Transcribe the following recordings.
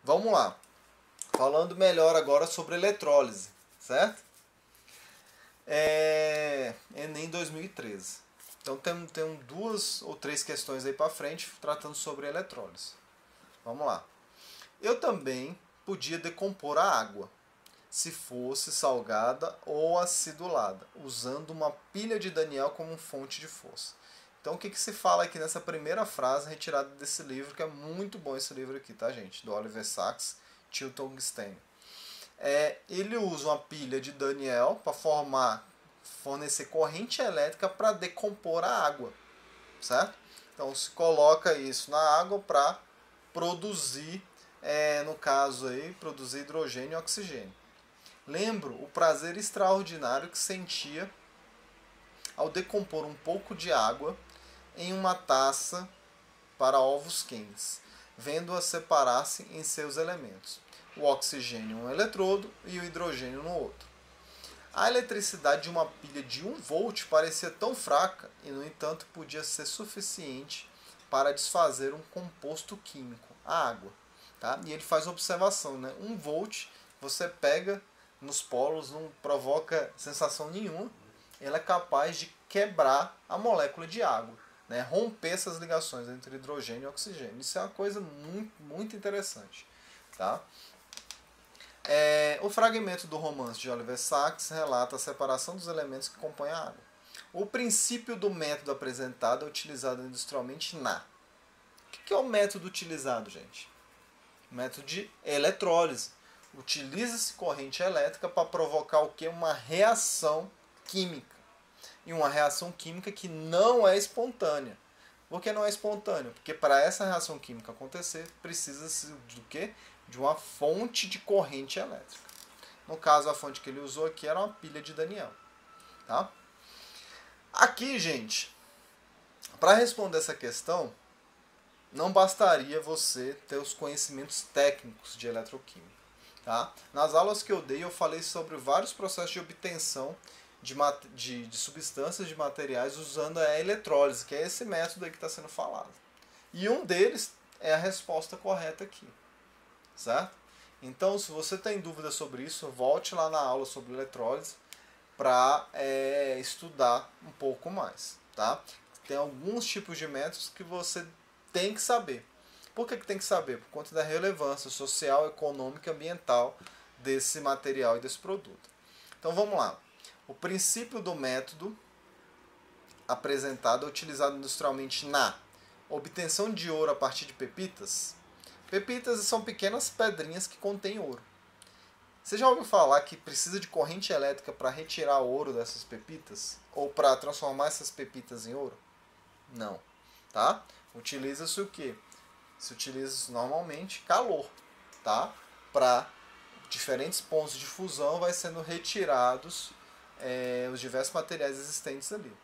Vamos lá. Falando melhor agora sobre eletrólise, certo? Enem 2013. Então tem duas ou três questões aí para frente tratando sobre eletrólise. Vamos lá. Eu também podia decompor a água, se fosse salgada ou acidulada, usando uma pilha de Daniel como fonte de força. Então o que se fala aqui nessa primeira frase retirada desse livro, que é muito bom esse livro aqui, tá, gente? Do Oliver Sacks, Tungstênio. Ele usa uma pilha de Daniel para fornecer corrente elétrica para decompor a água, certo? Então se coloca isso na água para produzir, no caso aí, produzir hidrogênio e oxigênio. Lembro o prazer extraordinário que sentia ao decompor um pouco de água em uma taça para ovos quentes, vendo-a separar-se em seus elementos. O oxigênio em um eletrodo e o hidrogênio no outro. A eletricidade de uma pilha de 1 volt parecia tão fraca e, no entanto, podia ser suficiente para desfazer um composto químico, a água. Tá? E ele faz uma observação, né? 1 volt você pega nos polos, não provoca sensação nenhuma, ele é capaz de quebrar a molécula de água, né? Romper essas ligações entre hidrogênio e oxigênio. Isso é uma coisa muito, muito interessante. Tá? O fragmento do romance de Oliver Sacks relata a separação dos elementos que compõem a água. O princípio do método apresentado é utilizado industrialmente na... O que é o método utilizado, gente? O método de eletrólise. Utiliza-se corrente elétrica para provocar o que? Uma reação química. E uma reação química que não é espontânea. Por que não é espontânea? Porque para essa reação química acontecer, precisa-se do quê? De uma fonte de corrente elétrica. No caso, a fonte que ele usou aqui era uma pilha de Daniel. Tá? Aqui, gente, para responder essa questão, não bastaria você ter os conhecimentos técnicos de eletroquímica. Tá? Nas aulas que eu dei, eu falei sobre vários processos de obtenção de substâncias, de materiais, usando a eletrólise, que é esse método aí que está sendo falado. E um deles é a resposta correta aqui. Certo? Então, se você tem dúvida sobre isso, volte lá na aula sobre eletrólise para estudar um pouco mais. Tá? Tem alguns tipos de métodos que você tem que saber. Por que tem que saber? Por conta da relevância social, econômica e ambiental desse material e desse produto. Então vamos lá. O princípio do método apresentado é utilizado industrialmente na obtenção de ouro a partir de pepitas. Pepitas são pequenas pedrinhas que contêm ouro. Você já ouviu falar que precisa de corrente elétrica para retirar o ouro dessas pepitas? Ou para transformar essas pepitas em ouro? Não. Tá? Utiliza-se o quê? Se utiliza normalmente calor. Tá? Para diferentes pontos de fusão vai sendo retirados os diversos materiais existentes ali.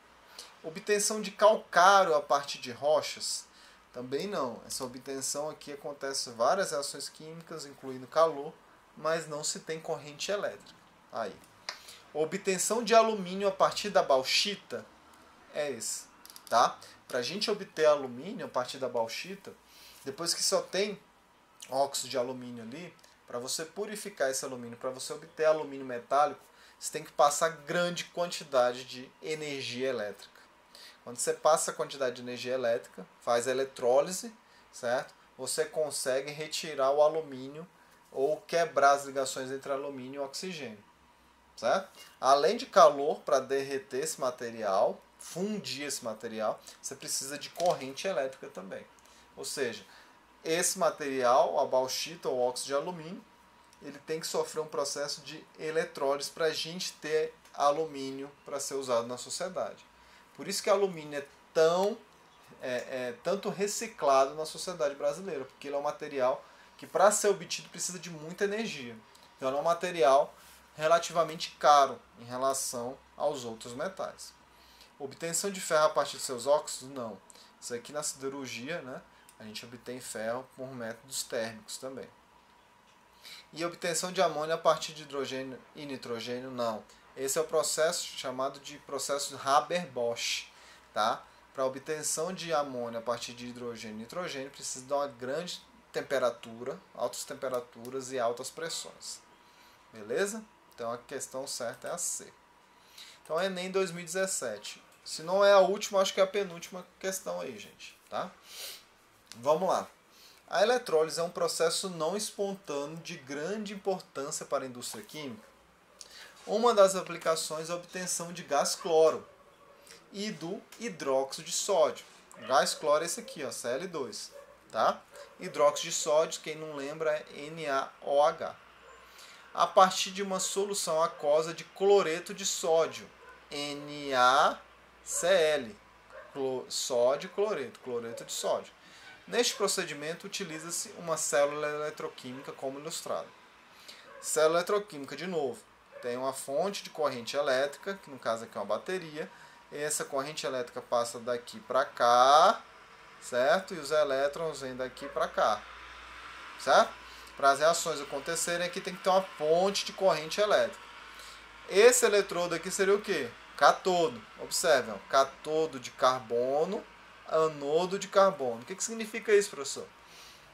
Obtenção de calcário a partir de rochas? Também não. Essa obtenção aqui acontece várias reações químicas, incluindo calor, mas não se tem corrente elétrica. Aí. Obtenção de alumínio a partir da bauxita é esse. Tá? Para a gente obter alumínio a partir da bauxita, depois que só tem óxido de alumínio ali, para você purificar esse alumínio, para você obter alumínio metálico, você tem que passar grande quantidade de energia elétrica. Quando você passa a quantidade de energia elétrica, faz a eletrólise, certo? Você consegue retirar o alumínio ou quebrar as ligações entre alumínio e oxigênio, certo? Além de calor para derreter esse material, fundir esse material, você precisa de corrente elétrica também. Ou seja, esse material, a bauxita ou óxido de alumínio, ele tem que sofrer um processo de eletrólise para a gente ter alumínio para ser usado na sociedade. Por isso que o alumínio é tanto reciclado na sociedade brasileira, porque ele é um material que, para ser obtido, precisa de muita energia. Então, ele é um material relativamente caro em relação aos outros metais. Obtenção de ferro a partir de seus óxidos? Não. Isso aqui na siderurgia, né, a gente obtém ferro por métodos térmicos também. E obtenção de amônia a partir de hidrogênio e nitrogênio? Não. Esse é o processo chamado de processo Haber-Bosch. Tá? Para a obtenção de amônia a partir de hidrogênio e nitrogênio, precisa de uma grande temperatura, altas temperaturas e altas pressões. Beleza? Então a questão certa é a C. Então Enem 2017. Se não é a última, acho que é a penúltima questão aí, gente. Tá? Vamos lá. A eletrólise é um processo não espontâneo de grande importância para a indústria química. Uma das aplicações é a obtenção de gás cloro e do hidróxido de sódio. O gás cloro é esse aqui, ó, Cl2. Tá? Hidróxido de sódio, quem não lembra, é NaOH. A partir de uma solução aquosa de cloreto de sódio, NaCl. Sódio, cloreto de sódio. Neste procedimento, utiliza-se uma célula eletroquímica como ilustrado. Célula eletroquímica, de novo, tem uma fonte de corrente elétrica, que no caso aqui é uma bateria. Essa corrente elétrica passa daqui para cá, certo? E os elétrons vêm daqui para cá, certo? Para as reações acontecerem, aqui tem que ter uma fonte de corrente elétrica. Esse eletrodo aqui seria o quê? Catodo. Observe, ó, catodo de carbono, anodo de carbono. O que significa isso, professor?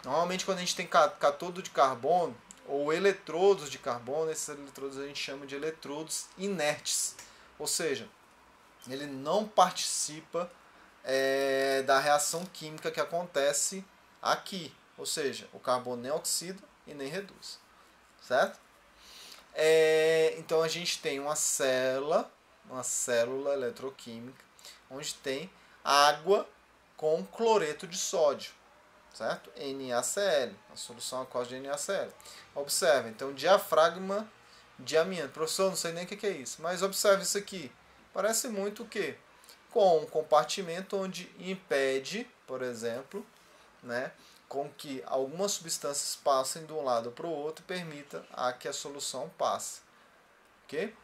Normalmente, quando a gente tem catodo de carbono ou eletrodos de carbono, esses eletrodos a gente chama de eletrodos inertes. Ou seja, ele não participa da reação química que acontece aqui. Ou seja, o carbono nem oxida e nem reduz. Certo? Então a gente tem uma célula eletroquímica, onde tem água com cloreto de sódio, certo? NaCl, a solução aquosa de NaCl. Observe, então, diafragma de amianto. Professor, não sei nem o que é isso, mas observe isso aqui. Parece muito o quê? Com um compartimento onde impede, por exemplo, né, com que algumas substâncias passem de um lado para o outro e permita que a solução passe. Ok?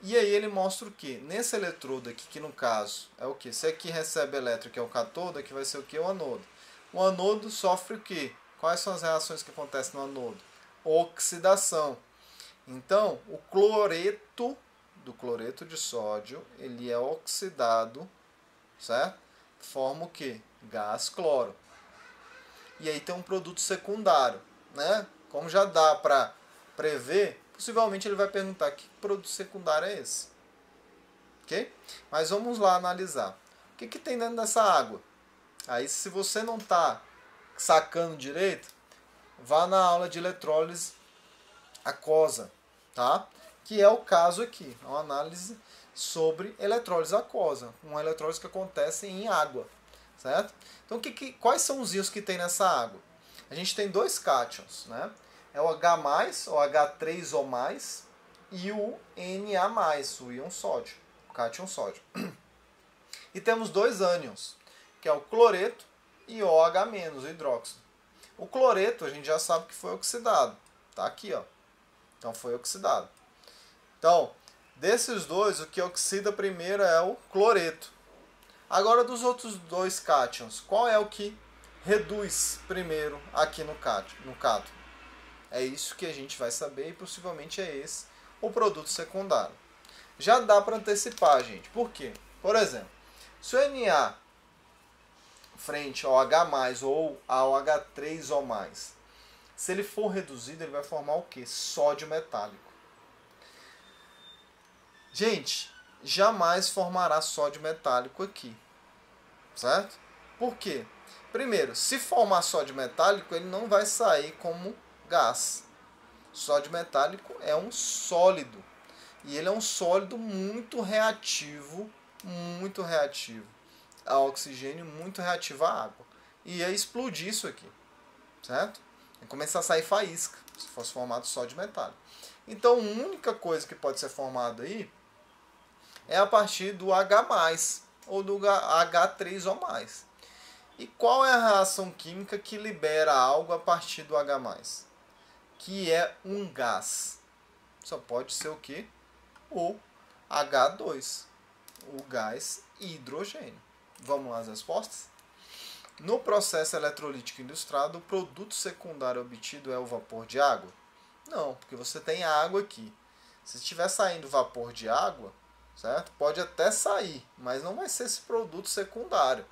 E aí ele mostra o que? Nesse eletrodo aqui, que no caso é o que? Se aqui recebe elétron, que é o catodo, aqui vai ser o que? O anodo. O anodo sofre o que? Quais são as reações que acontecem no anodo? Oxidação. Então, o cloreto do cloreto de sódio, ele é oxidado, certo? Forma o que? Gás cloro. E aí tem um produto secundário, né? Como já dá para prever, possivelmente ele vai perguntar que produto secundário é esse. Ok? Mas vamos lá analisar. O que tem dentro dessa água? Aí, se você não está sacando direito, vá na aula de eletrólise aquosa, tá? Que é o caso aqui, é uma análise sobre eletrólise aquosa, uma eletrólise que acontece em água, certo? Então, quais são os íons que tem nessa água? A gente tem dois cátions, né? É o H+, o H3O+, e o Na+, o íon sódio, o cátion sódio. E temos dois ânions, que é o cloreto e o OH-, o hidróxido. O cloreto a gente já sabe que foi oxidado, tá aqui, ó. Então foi oxidado. Então, desses dois, o que oxida primeiro é o cloreto. Agora, dos outros dois cátions, qual é o que reduz primeiro aqui no cátion? É isso que a gente vai saber e possivelmente é esse o produto secundário. Já dá para antecipar, gente. Por quê? Por exemplo, se o Na frente ao H+, ou ao H3O+, se ele for reduzido, ele vai formar o quê? Sódio metálico. Gente, jamais formará sódio metálico aqui, certo? Por quê? Primeiro, se formar sódio metálico, ele não vai sair como gás. Sódio metálico é um sólido. E ele é um sólido muito reativo a oxigênio, muito reativo à água. E ia explodir isso aqui, certo? Ia começar a sair faísca, se fosse formado sódio metálico. Então, a única coisa que pode ser formada aí é a partir do H+, ou do H3O+. E qual é a reação química que libera algo a partir do H+? Que é um gás. Só pode ser o quê? O H2, o gás hidrogênio. Vamos lá as respostas? No processo eletrolítico ilustrado, o produto secundário obtido é o vapor de água? Não, porque você tem água aqui. Se estiver saindo vapor de água, certo? Pode até sair, mas não vai ser esse produto secundário.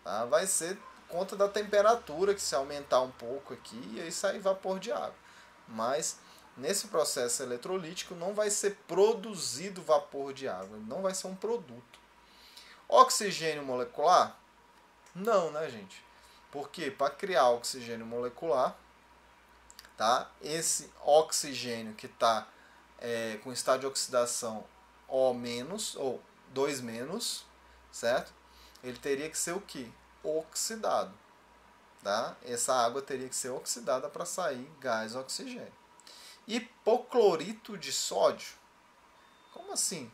Tá? Vai ser conta da temperatura, que se aumentar um pouco aqui, e aí sai vapor de água. Mas nesse processo eletrolítico não vai ser produzido vapor de água, não vai ser um produto. Oxigênio molecular? Não, né, gente? Porque para criar oxigênio molecular, tá? Esse oxigênio que está com estado de oxidação O-, ou 2-, certo? Ele teria que ser o quê? Oxidado. Tá? Essa água teria que ser oxidada para sair gás oxigênio. Hipoclorito de sódio? Como assim?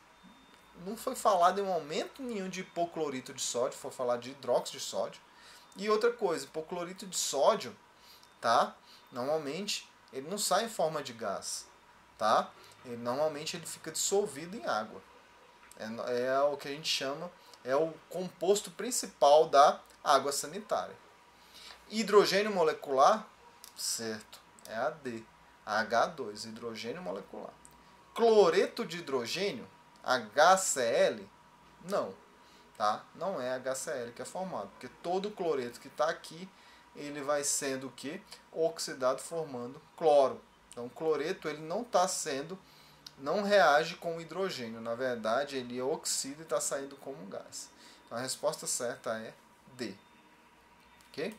Não foi falado em momento nenhum de hipoclorito de sódio, foi falar de hidróxido de sódio. E outra coisa, hipoclorito de sódio, tá? Normalmente ele não sai em forma de gás, tá? Normalmente ele fica dissolvido em água. É o que a gente chama, é o composto principal da água sanitária. Hidrogênio molecular, certo, é a D, H2, hidrogênio molecular. Cloreto de hidrogênio, HCl, não, tá? Não é HCl que é formado, porque todo cloreto que está aqui, ele vai sendo o que? Oxidado formando cloro. Então, o cloreto ele não reage com o hidrogênio, na verdade ele oxida e está saindo como um gás. Então, a resposta certa é D. Ok?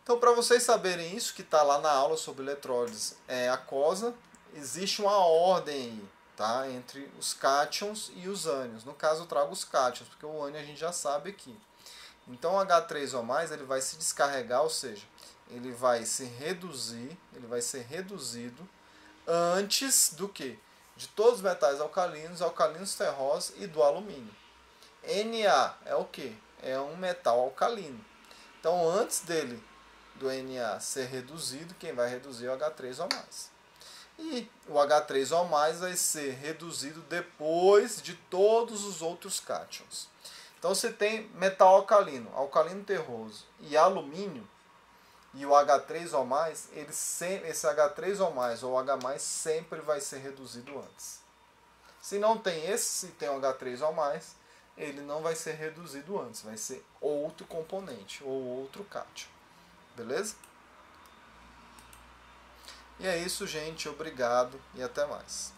Então, para vocês saberem isso, que está lá na aula sobre eletrólise aquosa, existe uma ordem aí, tá? Entre os cátions e os ânions. No caso, eu trago os cátions, porque o ânion a gente já sabe aqui. Então, o H3O+, ele vai se descarregar, ou seja, ele vai se reduzir, ele vai ser reduzido antes do que? De todos os metais alcalinos ferrosos e do alumínio. Na é o que? É um metal alcalino. Então, antes do Na ser reduzido, quem vai reduzir é o H3O+. E o H3O+, vai ser reduzido depois de todos os outros cátions. Então, se tem metal alcalino terroso e alumínio, e o H3O+, esse H3O+, ou H+, sempre vai ser reduzido antes. Se não tem esse, se tem o H3O+, ele não vai ser reduzido antes, vai ser outro componente, ou outro cátion. Beleza? E é isso, gente. Obrigado e até mais.